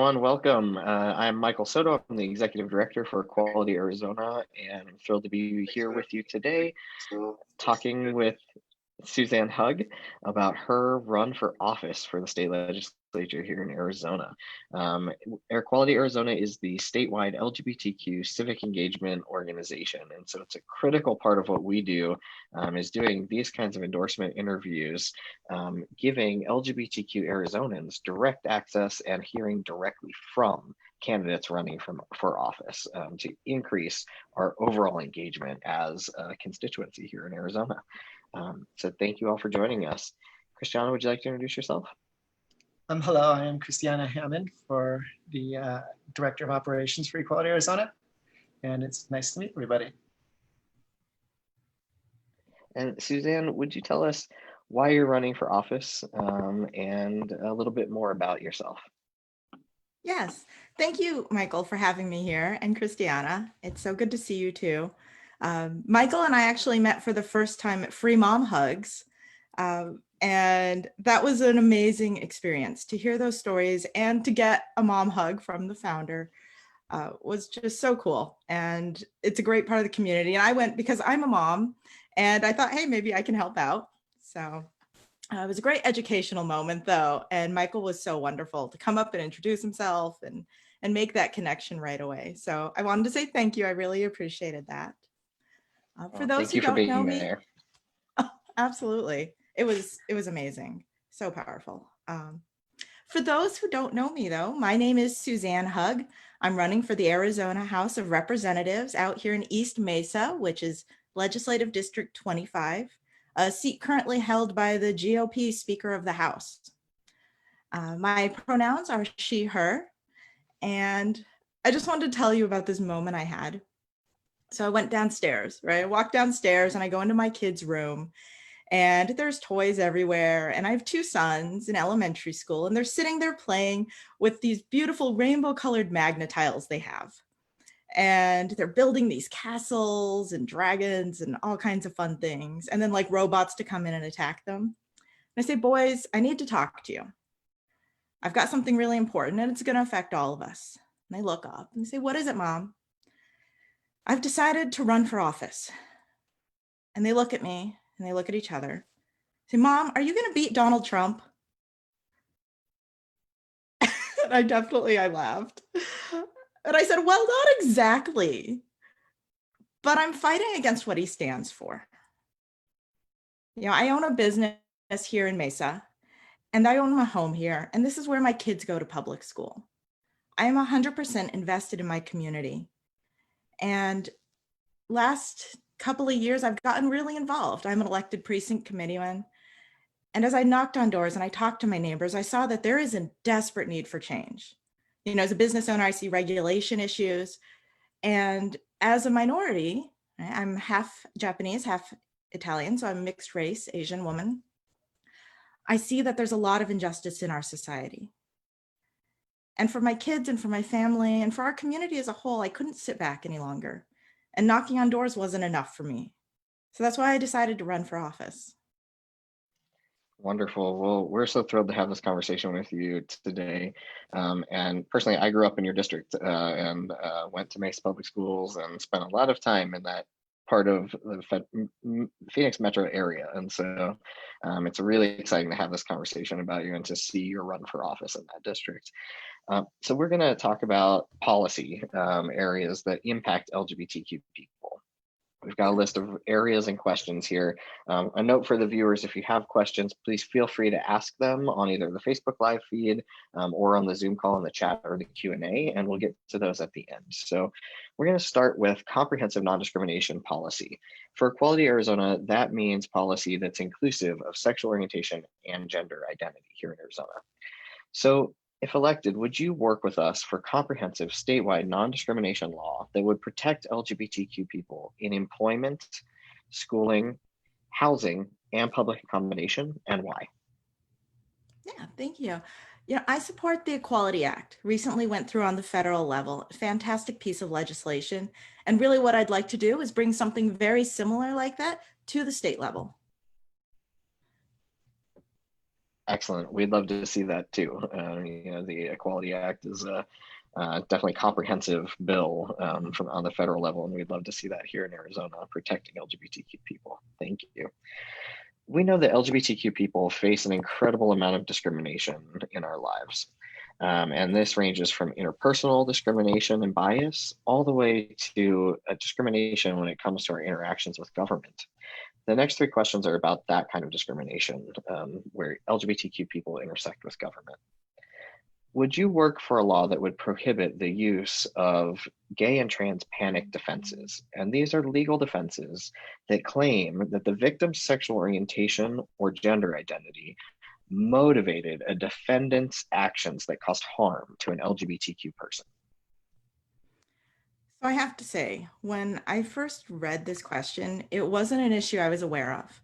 Welcome. I'm Michael Soto. I'm the Executive Director for Equality Arizona, and I'm thrilled to be here with you today, talking with Suzanne Hug about her run for office for the state legislature here in Arizona. Equality Arizona is the statewide LGBTQ civic engagement organization. And so it's a critical part of what we do is doing these kinds of endorsement interviews, giving LGBTQ Arizonans direct access and hearing directly from candidates running for office to increase our overall engagement as a constituency here in Arizona. So thank you all for joining us. Christiana, would you like to introduce yourself? Hello, I am Christiana Hammond for the Director of Operations for Equality Arizona, and it's nice to meet everybody. And Suzanne, would you tell us why you're running for office and a little bit more about yourself? Yes, thank you, Michael, for having me here, and Christiana. It's so good to see you too. Michael and I actually met for the first time at Free Mom Hugs, and that was an amazing experience to hear those stories and to get a mom hug from the founder was just so cool. And it's a great part of the community. And I went because I'm a mom and I thought, hey, maybe I can help out. So it was a great educational moment though. And Michael was so wonderful to come up and introduce himself and make that connection right away. So I wanted to say thank you. I really appreciated that. For those who don't know me, absolutely. It was amazing. So powerful. For those who don't know me though, my name is Suzanne Hug. I'm running for the Arizona House of Representatives out here in East Mesa, which is Legislative District 25, a seat currently held by the GOP Speaker of the House. My pronouns are she, her, and I just wanted to tell you about this moment I had. So I went downstairs, right? I walked downstairs and I go into my kids' room and there's toys everywhere. And I have two sons in elementary school and they're sitting there playing with these beautiful rainbow colored Magna-Tiles they have. And they're building these castles and dragons and all kinds of fun things. And then like robots to come in and attack them. And I say, boys, I need to talk to you. I've got something really important and it's going to affect all of us. And they look up and they say, what is it, Mom? I've decided to run for office. And they look at me and they look at each other. Say, Mom, are you going to beat Donald Trump? And I laughed. And I said, well, not exactly, but I'm fighting against what he stands for. You know, I own a business here in Mesa and I own a home here. And this is where my kids go to public school. I am 100% invested in my community. And last couple of years, I've gotten really involved. I'm an elected precinct committeeman. And as I knocked on doors and I talked to my neighbors, I saw that there is a desperate need for change. You know, as a business owner, I see regulation issues. And as a minority, I'm half Japanese, half Italian, so I'm a mixed race Asian woman. I see that there's a lot of injustice in our society. And for my kids and for my family and for our community as a whole, I couldn't sit back any longer. And knocking on doors wasn't enough for me. So that's why I decided to run for office. Wonderful. Well, we're so thrilled to have this conversation with you today. And personally, I grew up in your district and went to Mesa Public Schools and spent a lot of time in that part of the Phoenix metro area. And so it's really exciting to have this conversation about you and to see your run for office in that district. So we're going to talk about policy areas that impact LGBTQ people. We've got a list of areas and questions here. A note for the viewers, if you have questions, please feel free to ask them on either the Facebook live feed or on the Zoom call in the chat or the Q&A, and we'll get to those at the end. So we're going to start with comprehensive non-discrimination policy. For Equality Arizona, that means policy that's inclusive of sexual orientation and gender identity here in Arizona. So if elected, would you work with us for comprehensive statewide non-discrimination law that would protect LGBTQ people in employment, schooling, housing, and public accommodation, and why? Yeah, thank you. You know, I support the Equality Act. Recently went through on the federal level, a fantastic piece of legislation. And really what I'd like to do is bring something very similar like that to the state level. Excellent. We'd love to see that too. The Equality Act is a definitely comprehensive bill from on the federal level, and we'd love to see that here in Arizona, protecting LGBTQ people. Thank you. We know that LGBTQ people face an incredible amount of discrimination in our lives. And this ranges from interpersonal discrimination and bias all the way to discrimination when it comes to our interactions with government. The next three questions are about that kind of discrimination where LGBTQ people intersect with government. Would you work for a law that would prohibit the use of gay and trans panic defenses? And these are legal defenses that claim that the victim's sexual orientation or gender identity motivated a defendant's actions that caused harm to an LGBTQ person. So I have to say, when I first read this question, it wasn't an issue I was aware of.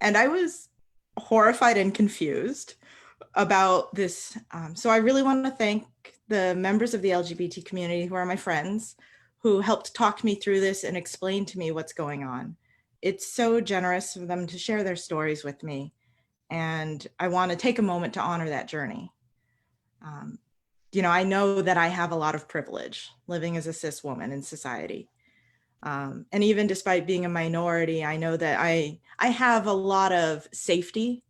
And I was horrified and confused about this. So I really want to thank the members of the LGBT community who are my friends, who helped talk me through this and explain to me what's going on. It's so generous of them to share their stories with me. And I want to take a moment to honor that journey. I know that I have a lot of privilege living as a cis woman in society. And even despite being a minority, I know that I have a lot of safety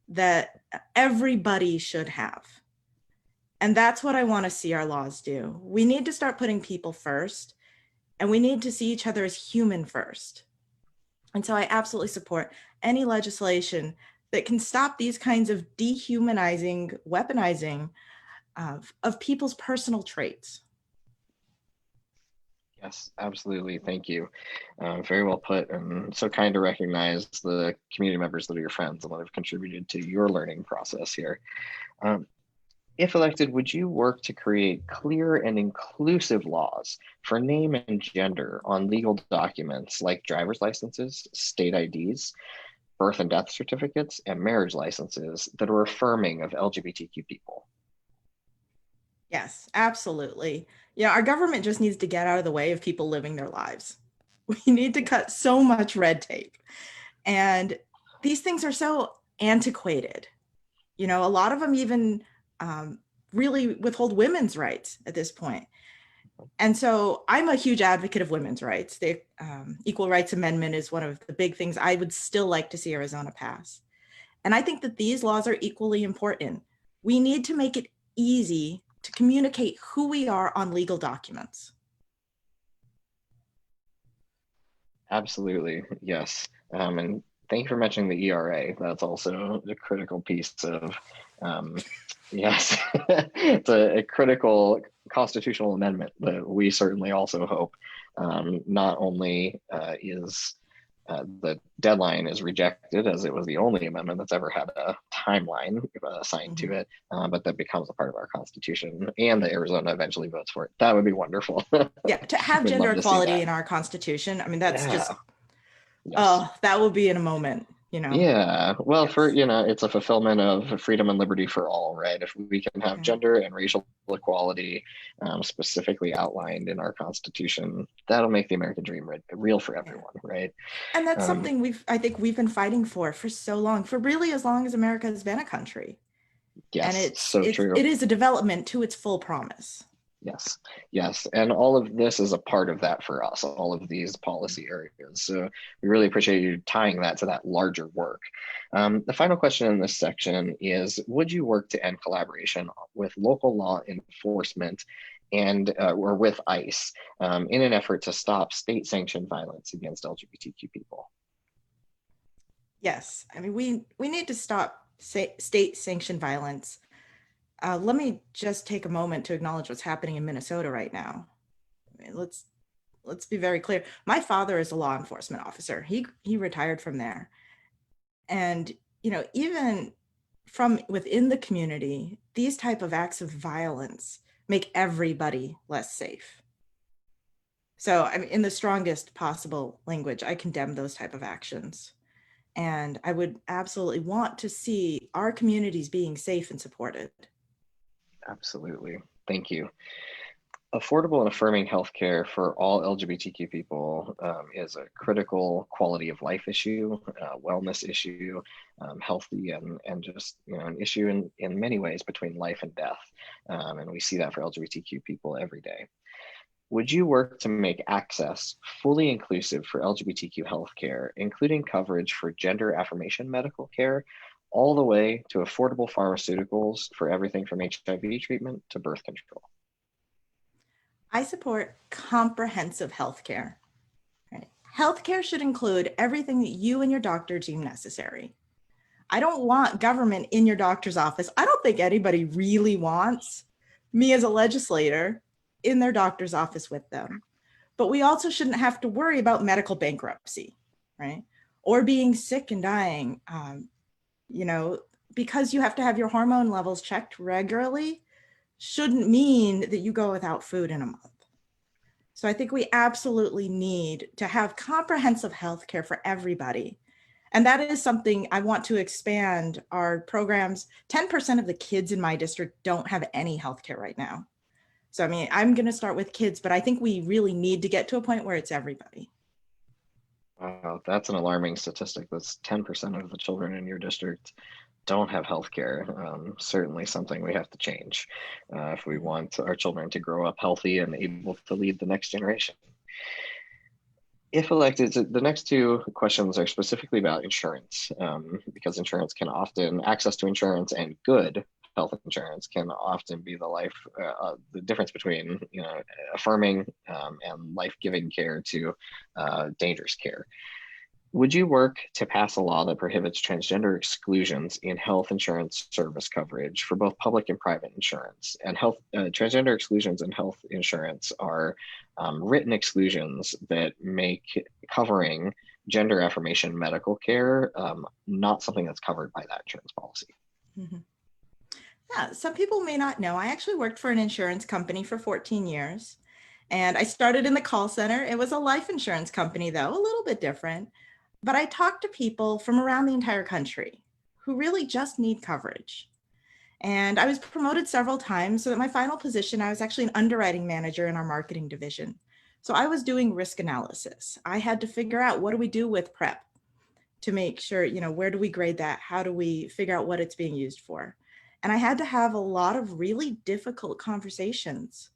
that everybody should have. And that's what I want to see our laws do. We need to start putting people first, and we need to see each other as human first. And so I absolutely support any legislation that can stop these kinds of dehumanizing, weaponizing of people's personal traits. Yes, absolutely. Thank you. Very well put, and so kind to recognize the community members that are your friends and that have contributed to your learning process here. If elected, would you work to create clear and inclusive laws for name and gender on legal documents like driver's licenses, state IDs, birth and death certificates, and marriage licenses that are affirming of LGBTQ people? Yes, absolutely. Yeah, our government just needs to get out of the way of people living their lives. We need to cut so much red tape. And these things are so antiquated. A lot of them even really withhold women's rights at this point. And so I'm a huge advocate of women's rights. The Equal Rights Amendment is one of the big things I would still like to see Arizona pass. And I think that these laws are equally important. We need to make it easy to communicate who we are on legal documents. Absolutely, yes. And thank you for mentioning the ERA. That's also a critical piece of, yes, it's a critical constitutional amendment that we certainly also hope not only is the deadline is rejected, as it was the only amendment that's ever had a timeline assigned to it, but that becomes a part of our Constitution, and that Arizona eventually votes for it. That would be wonderful. Yeah, to have gender equality in our Constitution, I mean, that's just, yes. that will be in a moment. Yeah, well, yes. it's a fulfillment of freedom and liberty for all, right? If we can have gender and racial equality specifically outlined in our Constitution, that'll make the American dream real for everyone, right? And that's something I think we've been fighting for so long, for really as long as America has been a country. Yes, and so true. It is a development to its full promise. Yes. And all of this is a part of that for us, all of these policy areas. So we really appreciate you tying that to that larger work. The final question in this section is, would you work to end collaboration with local law enforcement and or with ICE in an effort to stop state-sanctioned violence against LGBTQ people? Yes, I mean, we need to stop state-sanctioned violence. Let me just take a moment to acknowledge what's happening in Minnesota right now. I mean, let's be very clear. My father is a law enforcement officer. He retired from there. And, even from within the community, these type of acts of violence make everybody less safe. So, I mean, in the strongest possible language, I condemn those type of actions. And I would absolutely want to see our communities being safe and supported. Absolutely. Thank you. Affordable and affirming healthcare for all LGBTQ people is a critical quality of life issue, wellness issue, healthy and just an issue in many ways between life and death. And we see that for LGBTQ people every day. Would you work to make access fully inclusive for LGBTQ healthcare, including coverage for gender affirmation medical care, all the way to affordable pharmaceuticals for everything from HIV treatment to birth control? I support comprehensive healthcare. Right? Healthcare should include everything that you and your doctor deem necessary. I don't want government in your doctor's office. I don't think anybody really wants me as a legislator in their doctor's office with them. But we also shouldn't have to worry about medical bankruptcy, right? Or being sick and dying. Because you have to have your hormone levels checked regularly, shouldn't mean that you go without food in a month. So I think we absolutely need to have comprehensive health care for everybody. And that is something I want to expand our programs. 10% of the kids in my district don't have any health care right now. So, I mean, I'm going to start with kids, but I think we really need to get to a point where it's everybody. Wow, that's an alarming statistic. That's 10% of the children in your district don't have health care. Certainly something we have to change if we want our children to grow up healthy and able to lead the next generation. If elected, the next two questions are specifically about insurance, because access to insurance and good health insurance can often be the difference between affirming and life-giving care to dangerous care. Would you work to pass a law that prohibits transgender exclusions in health insurance service coverage for both public and private insurance? And transgender exclusions in health insurance are written exclusions that make covering gender affirmation medical care not something that's covered by that insurance policy. Mm-hmm. Yeah, some people may not know, I actually worked for an insurance company for 14 years. And I started in the call center. It was a life insurance company, though, a little bit different. But I talked to people from around the entire country who really just need coverage. And I was promoted several times. So at my final position, I was actually an underwriting manager in our marketing division. So I was doing risk analysis. I had to figure out, what do we do with PrEP to make sure, where do we grade that? How do we figure out what it's being used for? And I had to have a lot of really difficult conversations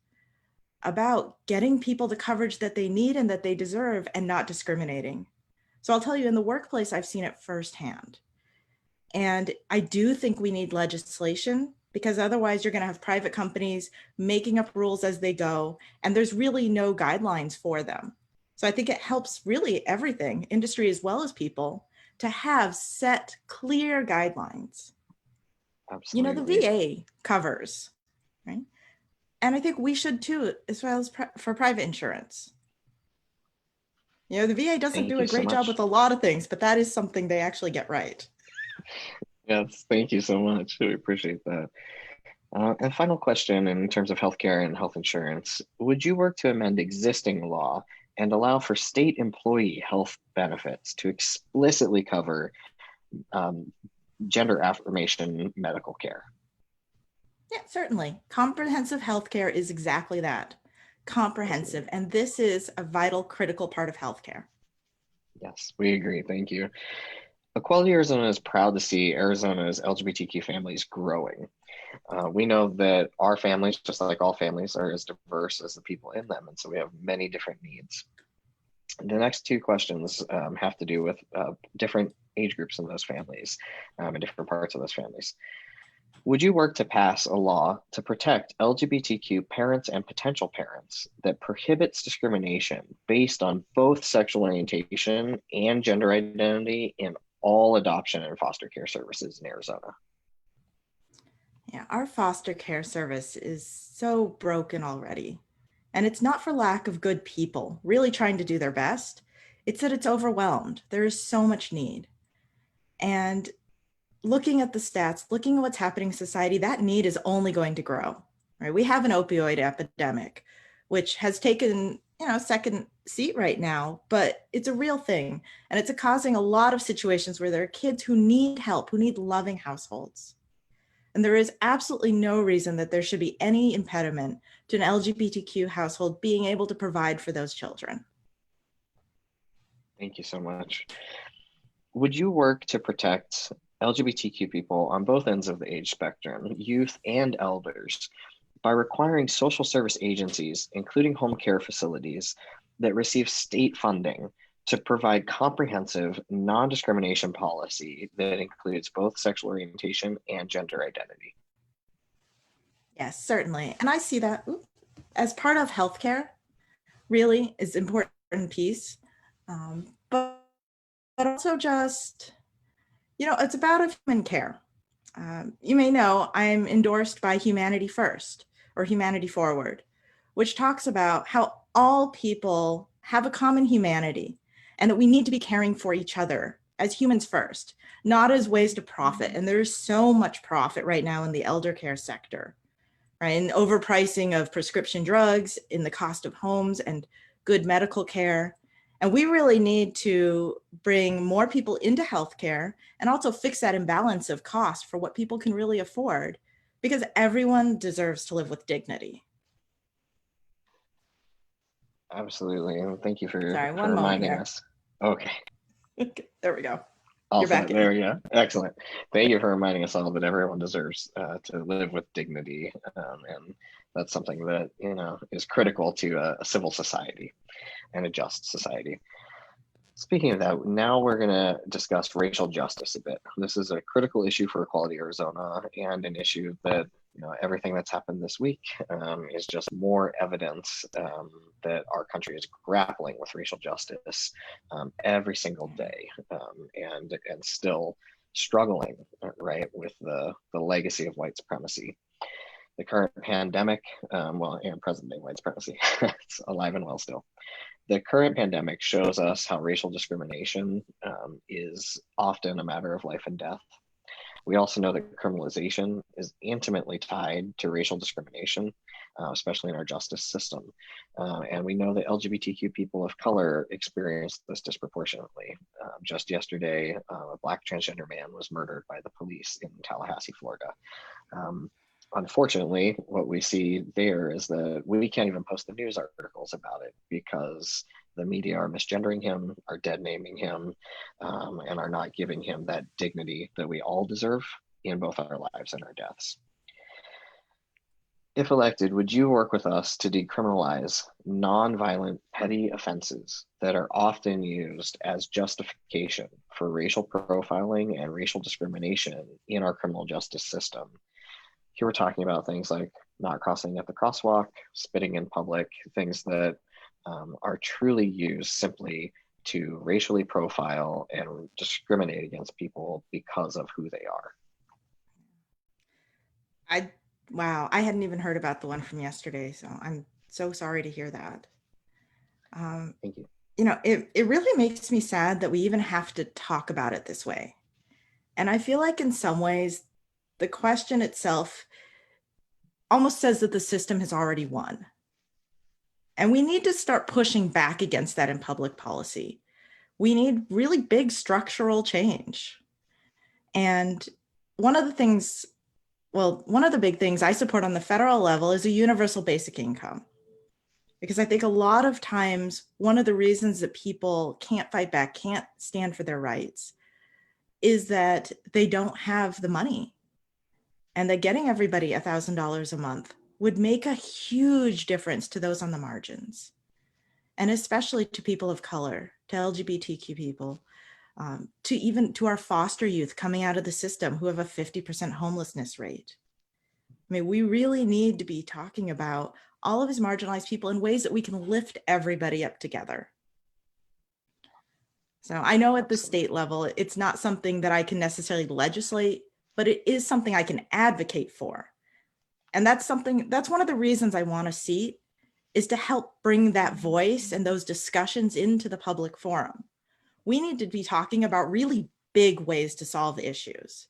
about getting people the coverage that they need and that they deserve and not discriminating. So I'll tell you, in the workplace, I've seen it firsthand. And I do think we need legislation, because otherwise you're going to have private companies making up rules as they go, and there's really no guidelines for them. So I think it helps really everything, industry as well as people, to have set clear guidelines. Absolutely. The VA covers, right? And I think we should too, as well as for private insurance. The VA doesn't do a great job with a lot of things, but that is something they actually get right. Yes, thank you so much. We appreciate that. And final question in terms of healthcare and health insurance, would you work to amend existing law and allow for state employee health benefits to explicitly cover gender affirmation medical care? Yeah, certainly. Comprehensive healthcare is exactly that. Comprehensive. And this is a vital, critical part of healthcare. Yes, we agree. Thank you. Equality Arizona is proud to see Arizona's LGBTQ families growing. We know that our families, just like all families, are as diverse as the people in them. And so we have many different needs. The next two questions have to do with different age groups in those families and different parts of those families. Would you work to pass a law to protect LGBTQ parents and potential parents that prohibits discrimination based on both sexual orientation and gender identity in all adoption and foster care services in Arizona? Yeah, our foster care service is so broken already. And it's not for lack of good people really trying to do their best. It's that it's overwhelmed. There is so much need. And looking at the stats, looking at what's happening in society, that need is only going to grow, right? We have an opioid epidemic, which has taken, second seat right now, but it's a real thing. And it's causing a lot of situations where there are kids who need help, who need loving households. And there is absolutely no reason that there should be any impediment to an LGBTQ household being able to provide for those children. Thank you so much. Would you work to protect LGBTQ people on both ends of the age spectrum, youth and elders, by requiring social service agencies, including home care facilities, that receive state funding to provide comprehensive non-discrimination policy that includes both sexual orientation and gender identity? Yes, certainly. And I see that as part of healthcare, really is an important piece. But also just, it's about a human care. You may know I'm endorsed by Humanity First or Humanity Forward, which talks about how all people have a common humanity and that we need to be caring for each other as humans first, not as ways to profit. And there's so much profit right now in the elder care sector, right? And overpricing of prescription drugs, in the cost of homes and good medical care. And we really need to bring more people into healthcare and also fix that imbalance of cost for what people can really afford, because everyone deserves to live with dignity. Absolutely. And thank you for One moment reminding here. us. Okay. There we go. Also, You're back there we go. Excellent. Thank you for reminding us all that everyone deserves to live with dignity. And that's something that, is critical to a civil society and a just society. Speaking of that, now we're going to discuss racial justice a bit. This is a critical issue for Equality Arizona, and an issue that, everything that's happened this week is just more evidence that our country is grappling with racial justice every single day, and still struggling, right, with the legacy of white supremacy. The current pandemic, and present day white supremacy, it's alive and well still. The current pandemic shows us how racial discrimination is often a matter of life and death. We also know that criminalization is intimately tied to racial discrimination, especially in our justice system. And we know that LGBTQ people of color experience this disproportionately. Just yesterday, a Black transgender man was murdered by the police in Tallahassee, Florida. Unfortunately, what we see there is that we can't even post the news articles about it because the media are misgendering him, are dead naming him, and are not giving him that dignity that we all deserve in both our lives and our deaths. If elected, would you work with us to decriminalize nonviolent petty offenses that are often used as justification for racial profiling and racial discrimination in our criminal justice system? Here we're talking about things like not crossing at the crosswalk, spitting in public, things that are truly used simply to racially profile and discriminate against people because of who they are. Wow, I hadn't even heard about the one from yesterday, so I'm so sorry to hear that. Thank you. It really makes me sad that we even have to talk about it this way. And I feel like in some ways, the question itself almost says that the system has already won. And we need to start pushing back against that in public policy. We need really big structural change. And one of the big things I support on the federal level is a universal basic income. Because I think a lot of times, one of the reasons that people can't fight back, can't stand for their rights, is that they don't have the money. And that getting everybody $1,000 a month would make a huge difference to those on the margins. And especially to people of color, to LGBTQ people, to our foster youth coming out of the system who have a 50% homelessness rate. I mean, we really need to be talking about all of these marginalized people in ways that we can lift everybody up together. So I know at the state level, it's not something that I can necessarily legislate, but it is something I can advocate for. And that's one of the reasons I want a seat, is to help bring that voice and those discussions into the public forum. We need to be talking about really big ways to solve issues,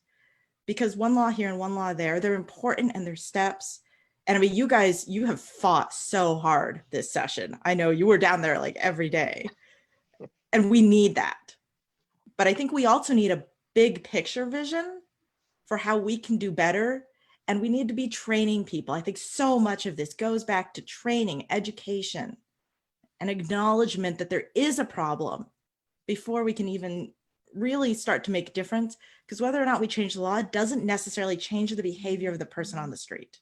because one law here and one law there, they're important and they're steps. And I mean, you guys, you have fought so hard this session. I know you were down there like every day, and we need that. But I think we also need a big picture vision for how we can do better And we need to be training people. I think so much of this goes back to training, education, and acknowledgement that there is a problem before we can even really start to make a difference. Because whether or not we change the law doesn't necessarily change the behavior of the person on the street.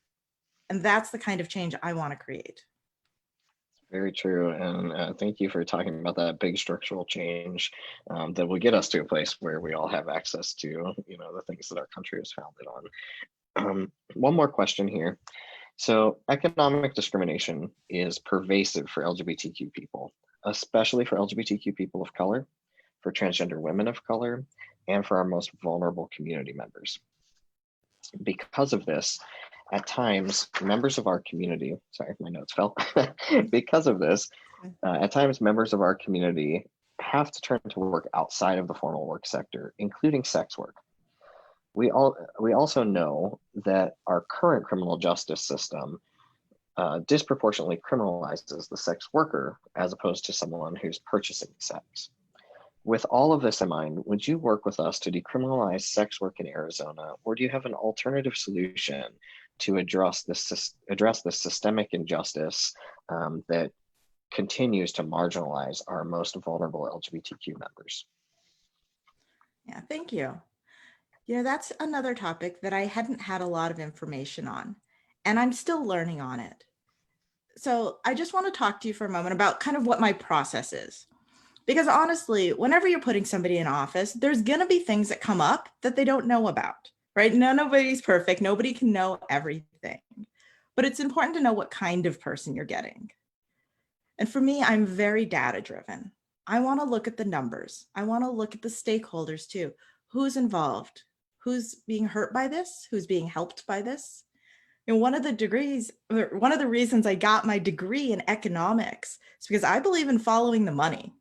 And that's the kind of change I want to create. Very true. And thank you for talking about that big structural change that will get us to a place where we all have access to, the things that our country is founded on. One more question here. So economic discrimination is pervasive for LGBTQ people, especially for LGBTQ people of color, for transgender women of color, and for our most vulnerable community members. Because of this, at times, members of our community, sorry, my notes fell. Because of this, at times, members of our community have to turn to work outside of the formal work sector, including sex work. We also know that our current criminal justice system disproportionately criminalizes the sex worker as opposed to someone who's purchasing sex. With all of this in mind, would you work with us to decriminalize sex work in Arizona, or do you have an alternative solution to address this systemic injustice that continues to marginalize our most vulnerable LGBTQ members? Yeah, thank you. That's another topic that I hadn't had a lot of information on, and I'm still learning on it. So I just want to talk to you for a moment about kind of what my process is. Because honestly, whenever you're putting somebody in office, there's going to be things that come up that they don't know about, right? Nobody's perfect. Nobody can know everything. But it's important to know what kind of person you're getting. And for me, I'm very data driven. I want to look at the numbers. I want to look at the stakeholders too. Who's involved? Who's being hurt by this? Who's being helped by this? And one of the reasons I got my degree in economics is because I believe in following the money.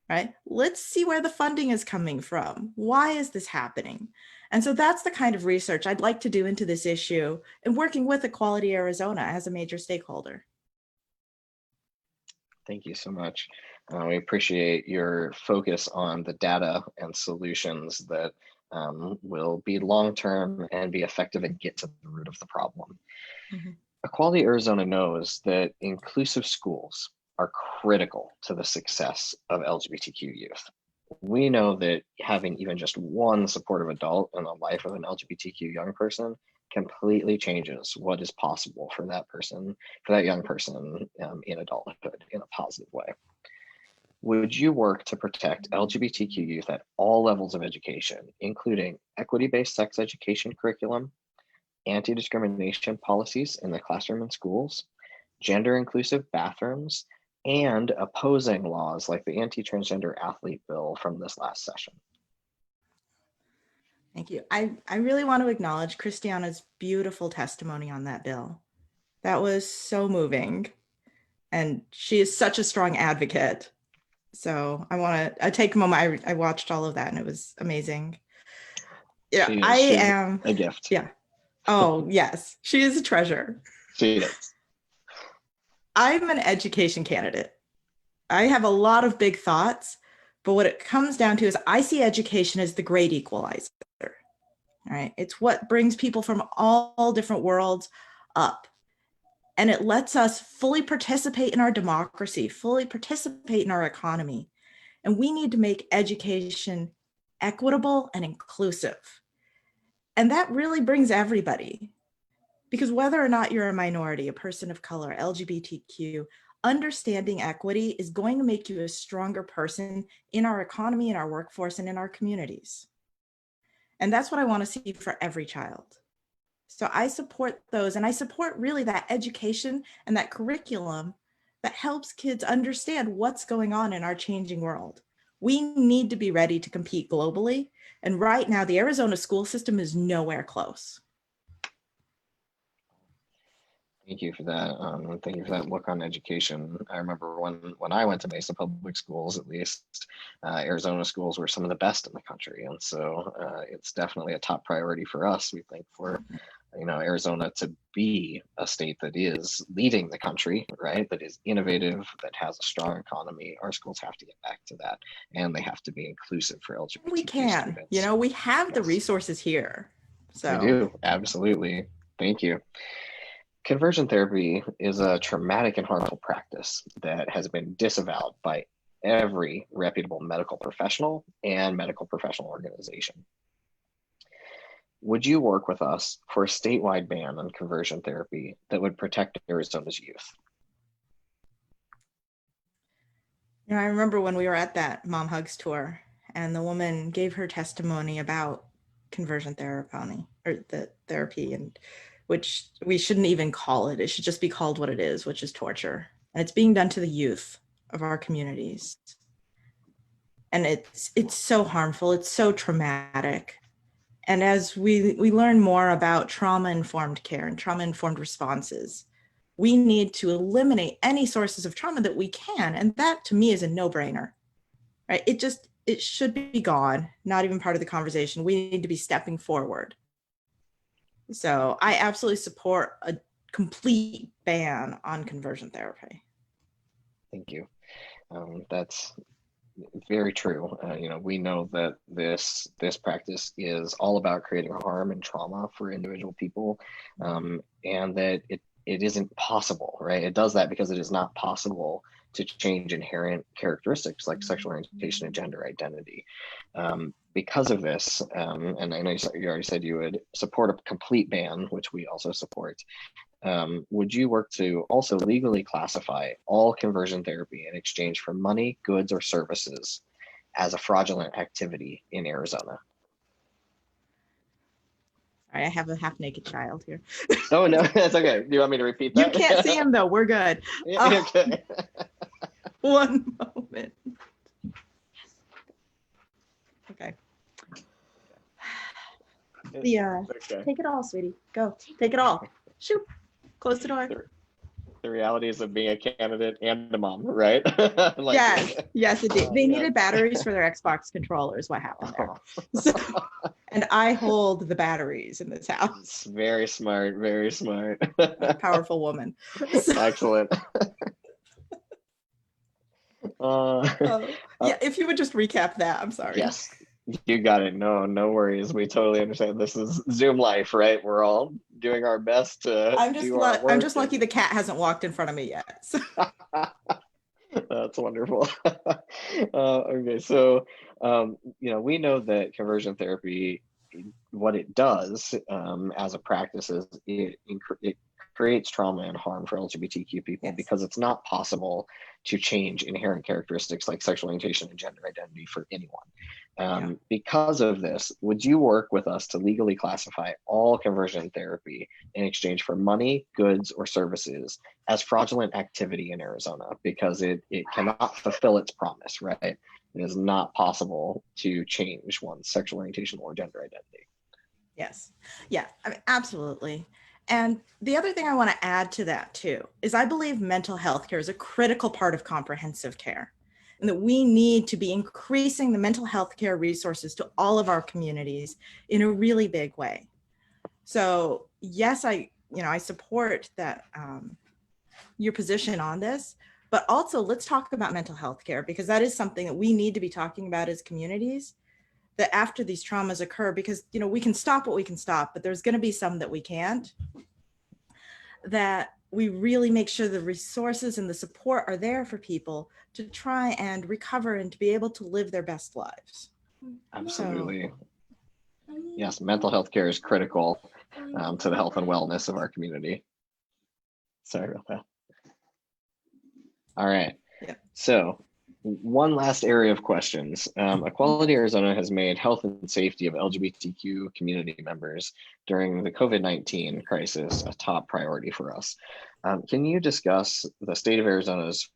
Right? Let's see where the funding is coming from. Why is this happening? And so that's the kind of research I'd like to do into this issue and working with Equality Arizona as a major stakeholder. Thank you so much. We appreciate your focus on the data and solutions that will be long-term and be effective and get to the root of the problem. Mm-hmm. Equality Arizona knows that inclusive schools are critical to the success of LGBTQ youth. We know that having even just one supportive adult in the life of an LGBTQ young person completely changes what is possible for that young person in adulthood in a positive way. Would you work to protect LGBTQ youth at all levels of education, including equity-based sex education curriculum, anti-discrimination policies in the classroom and schools, gender-inclusive bathrooms, and opposing laws like the anti-transgender athlete bill from this last session? Thank you. I really want to acknowledge Christiana's beautiful testimony on that bill. That was so moving. And she is such a strong advocate. So I take a moment. I watched all of that and it was amazing. Yeah, she's a gift. Yeah. Oh, yes. She is a treasure. She is. I'm an education candidate. I have a lot of big thoughts, but what it comes down to is I see education as the great equalizer. All right. It's what brings people from all different worlds up. And it lets us fully participate in our democracy, fully participate in our economy. And we need to make education equitable and inclusive. And that really brings everybody. Because whether or not you're a minority, a person of color, LGBTQ, understanding equity is going to make you a stronger person in our economy, in our workforce, and in our communities. And that's what I want to see for every child. So I support those, and I support really that education and that curriculum that helps kids understand what's going on in our changing world. We need to be ready to compete globally. And right now, the Arizona school system is nowhere close. Thank you for that. Thank you for that look on education. I remember when I went to Mesa Public Schools, at least, Arizona schools were some of the best in the country. And so it's definitely a top priority for us, we think, for Arizona to be a state that is leading the country, right? That is innovative, that has a strong economy. Our schools have to get back to that, and they have to be inclusive for LGBT We can, students. we have the resources here. So I do, absolutely. Thank you. Conversion therapy is a traumatic and harmful practice that has been disavowed by every reputable medical professional and medical professional organization. Would you work with us for a statewide ban on conversion therapy that would protect Arizona's youth? I remember when we were at that Mom Hugs tour and the woman gave her testimony about conversion therapy or the therapy, and which we shouldn't even call it. It should just be called what it is, which is torture. And it's being done to the youth of our communities. And it's so harmful. It's so traumatic. And as we learn more about trauma-informed care and trauma-informed responses, we need to eliminate any sources of trauma that we can. And that to me is a no-brainer, right? It should be gone, not even part of the conversation. We need to be stepping forward. So I absolutely support a complete ban on conversion therapy. Thank you. That's very true. We know that this practice is all about creating harm and trauma for individual people, and that it isn't possible, right? It does that because it is not possible to change inherent characteristics like sexual orientation and gender identity. Because of this, and I know you already said you would support a complete ban, which we also support. Would you work to also legally classify all conversion therapy in exchange for money, goods, or services as a fraudulent activity in Arizona? Sorry, I have a half-naked child here. Oh, no, that's okay. Do you want me to repeat You that? can't see him though, we're good. Yeah, okay. One moment. Okay. Yeah, Okay. take it all, sweetie. Go, take it all. Shoot, close the door. The realities of being a candidate and a mom, right? Like, yes, it did. They yeah. needed batteries for their Xbox controllers. What happened there? So, and I hold the batteries in this house. It's very smart, very smart. A powerful woman. So, Excellent. yeah, if you would just recap that, I'm sorry. Yes, you got it. No worries. We totally understand. This is Zoom life, right? We're all doing our best to do our work. I'm just lucky the cat hasn't walked in front of me yet. So. That's wonderful. Okay, so we know that conversion therapy, what it does as a practice is it creates trauma and harm for LGBTQ people because it's not possible to change inherent characteristics like sexual orientation and gender identity for anyone. Because of this, would you work with us to legally classify all conversion therapy in exchange for money, goods, or services as fraudulent activity in Arizona because it cannot fulfill its promise, right? It is not possible to change one's sexual orientation or gender identity. Yes. Yeah, I mean, absolutely. And the other thing I want to add to that too is I believe mental health care is a critical part of comprehensive care, and that we need to be increasing the mental health care resources to all of our communities in a really big way. So yes, I support that your position on this, but also let's talk about mental health care because that is something that we need to be talking about as communities. That after these traumas occur, because we can stop what we can stop, but there's going to be some that we can't, that we really make sure the resources and the support are there for people to try and recover and to be able to live their best lives. Absolutely. Yes, mental health care is critical to the health and wellness of our community. Sorry about that. All right. Yeah. So one last area of questions. Equality Arizona has made health and safety of LGBTQ community members during the COVID-19 crisis a top priority for us. Can you discuss the state of Arizona's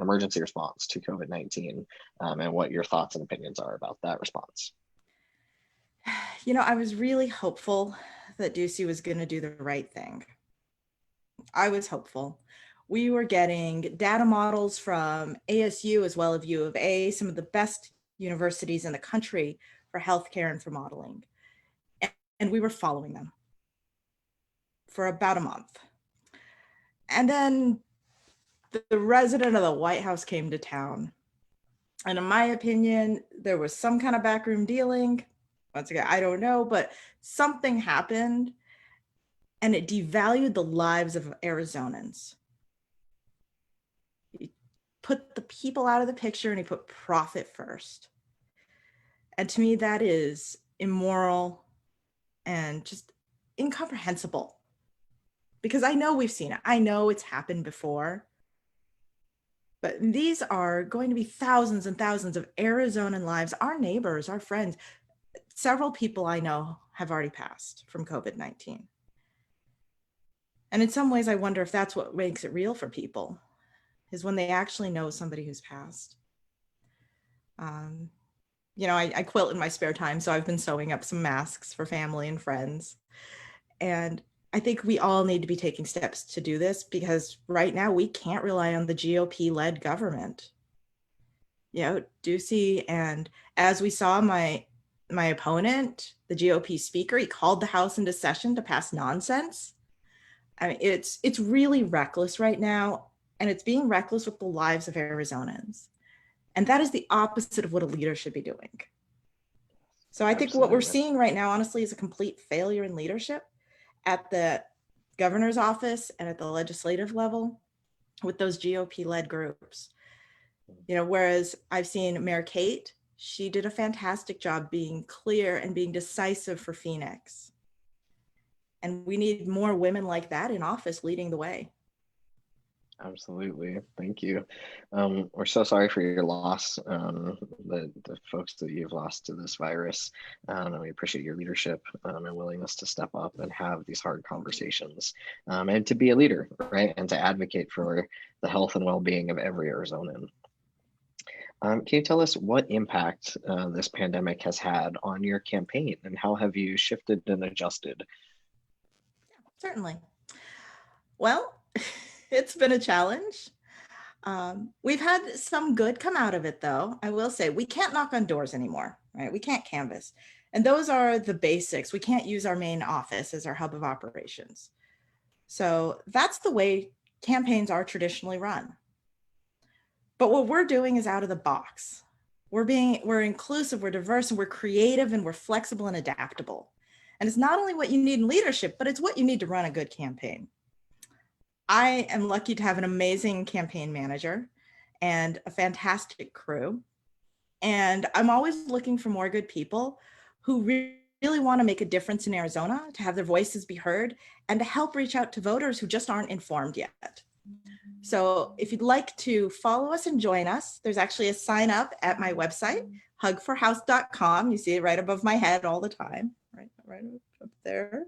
emergency response to COVID-19, and what your thoughts and opinions are about that response? I was really hopeful that Ducey was going to do the right thing. I was hopeful. We were getting data models from ASU as well as U of A, some of the best universities in the country for healthcare and for modeling. And we were following them for about a month. And then the resident of the White House came to town. And in my opinion, there was some kind of backroom dealing. once again, I don't know, but something happened and it devalued the lives of Arizonans. He put the people out of the picture and he put profit first. And to me, that is immoral and just incomprehensible. Because I know we've seen it. I know it's happened before. But these are going to be thousands and thousands of Arizonan lives, our neighbors, our friends. Several people I know have already passed from COVID-19. And in some ways, I wonder if that's what makes it real for people, is when they actually know somebody who's passed. I quilt in my spare time, so I've been sewing up some masks for family and friends. And I think we all need to be taking steps to do this, because right now we can't rely on the GOP-led government. Ducey, and as we saw, my opponent, the GOP speaker, he called the House into session to pass nonsense. I mean, it's really reckless right now, and it's being reckless with the lives of Arizonans. And that is the opposite of what a leader should be doing. So I think what we're seeing right now, honestly, is a complete failure in leadership at the governor's office and at the legislative level with those GOP-led groups. Whereas I've seen Mayor Kate, she did a fantastic job being clear and being decisive for Phoenix. And we need more women like that in office leading the way. Absolutely. Thank you. We're so sorry for your loss, the folks that you've lost to this virus. And we appreciate your leadership and willingness to step up and have these hard conversations and to be a leader, right? And to advocate for the health and well-being of every Arizonan. Can you tell us what impact this pandemic has had on your campaign, and how have you shifted and adjusted? Certainly. Well, it's been a challenge. We've had some good come out of it, though. I will say we can't knock on doors anymore, right? We can't canvass. And those are the basics. We can't use our main office as our hub of operations. So that's the way campaigns are traditionally run. But what we're doing is out of the box. We're inclusive, we're diverse, and we're creative, and we're flexible and adaptable. And it's not only what you need in leadership, but it's what you need to run a good campaign. I am lucky to have an amazing campaign manager and a fantastic crew. And I'm always looking for more good people who really want to make a difference in Arizona, to have their voices be heard, and to help reach out to voters who just aren't informed yet. So if you'd like to follow us and join us, there's actually a sign up at my website, hugforhouse.com. You see it right above my head all the time, right up there.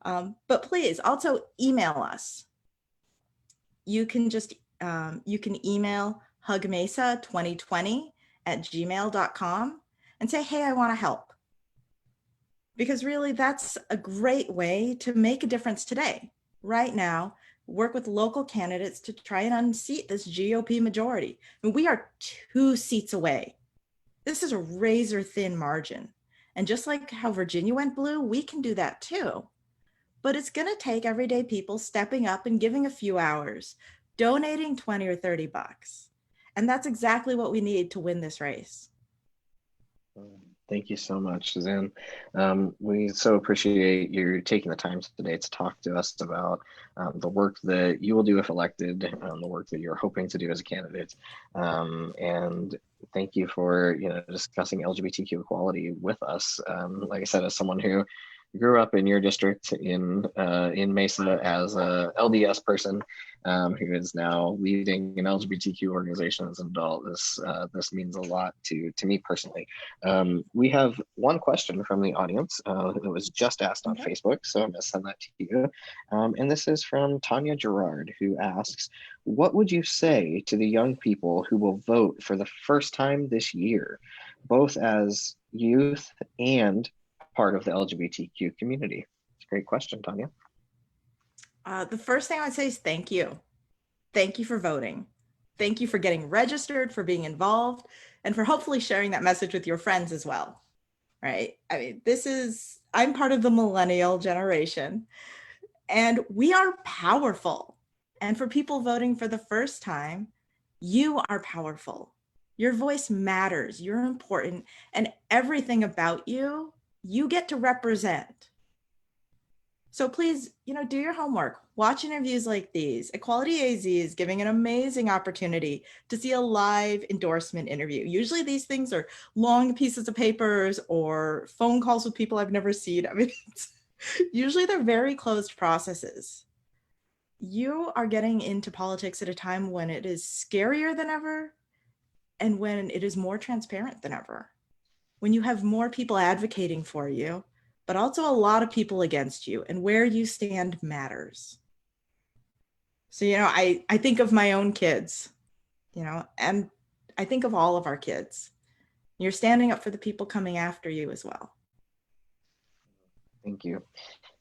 But please also email us. You can just, you can email hugmesa2020@gmail.com and say, hey, I want to help. Because really that's a great way to make a difference today. Right now, work with local candidates to try and unseat this GOP majority. I mean, we are 2 seats away. This is a razor thin margin. And just like how Virginia went blue, we can do that too. But it's going to take everyday people stepping up and giving a few hours, donating 20 or 30 bucks. And that's exactly what we need to win this race. Thank you so much, Suzanne. We so appreciate you taking the time today to talk to us about the work that you will do if elected, the work that you're hoping to do as a candidate. And thank you for discussing LGBTQ equality with us. Like I said, as someone who grew up in your district in Mesa as a LDS person who is now leading an LGBTQ organization as an adult, this means a lot to me personally. We have one question from the audience that was just asked on Facebook, so I'm going to send that to you. And this is from Tanya Gerard, who asks, what would you say to the young people who will vote for the first time this year, both as youth and part of the LGBTQ community? It's a great question, Tanya. The first thing I would say is thank you. Thank you for voting. Thank you for getting registered, for being involved, and for hopefully sharing that message with your friends as well, right? I mean, I'm part of the millennial generation, and we are powerful. And for people voting for the first time, you are powerful. Your voice matters. You're important. And everything about you, you get to represent. So please, do your homework. Watch interviews like these. Equality AZ is giving an amazing opportunity to see a live endorsement interview. Usually these things are long pieces of papers or phone calls with people I've never seen. I mean, usually they're very closed processes. You are getting into politics at a time when it is scarier than ever and when it is more transparent than ever. When you have more people advocating for you, but also a lot of people against you, and where you stand matters. So, I think of my own kids, and I think of all of our kids. You're standing up for the people coming after you as well. Thank you.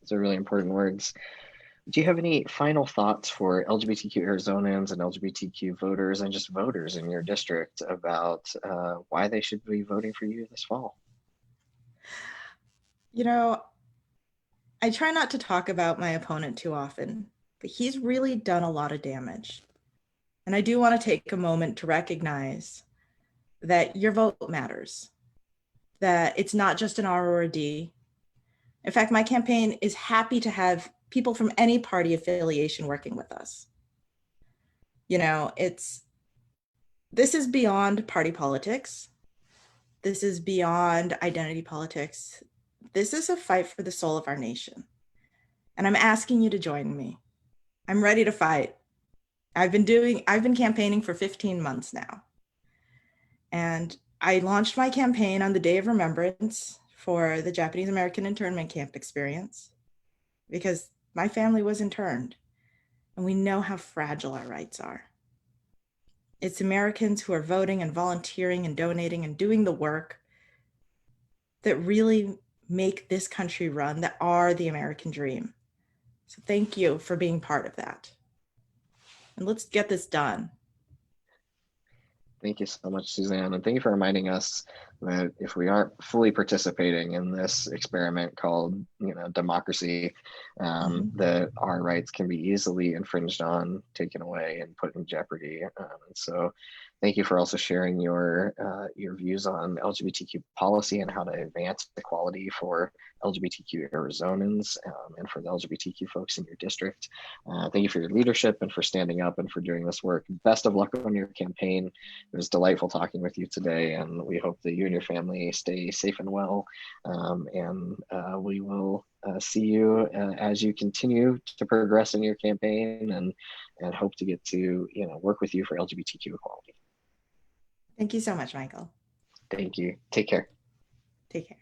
Those are really important words. Do you have any final thoughts for LGBTQ Arizonans and LGBTQ voters and just voters in your district about why they should be voting for you this fall? I try not to talk about my opponent too often, but he's really done a lot of damage. And I do want to take a moment to recognize that your vote matters, that it's not just an R or a D. In fact, my campaign is happy to have people from any party affiliation working with us. This is beyond party politics. This is beyond identity politics. This is a fight for the soul of our nation. And I'm asking you to join me. I'm ready to fight. I've been campaigning for 15 months now. And I launched my campaign on the Day of Remembrance for the Japanese American internment camp experience because my family was interned and we know how fragile our rights are. It's Americans who are voting and volunteering and donating and doing the work that really make this country run, that are the American dream. So thank you for being part of that. And let's get this done. Thank you so much, Suzanne. And thank you for reminding us that if we aren't fully participating in this experiment called, democracy, that our rights can be easily infringed on, taken away, and put in jeopardy. And so thank you for also sharing your views on LGBTQ policy and how to advance equality for LGBTQ Arizonans and for the LGBTQ folks in your district. Thank you for your leadership and for standing up and for doing this work. Best of luck on your campaign. It was delightful talking with you today, and we hope that you and your family stay safe and well. We will see you as you continue to progress in your campaign, and hope to get to work with you for LGBTQ equality. Thank you so much, Michael. Thank you. Take care. Take care.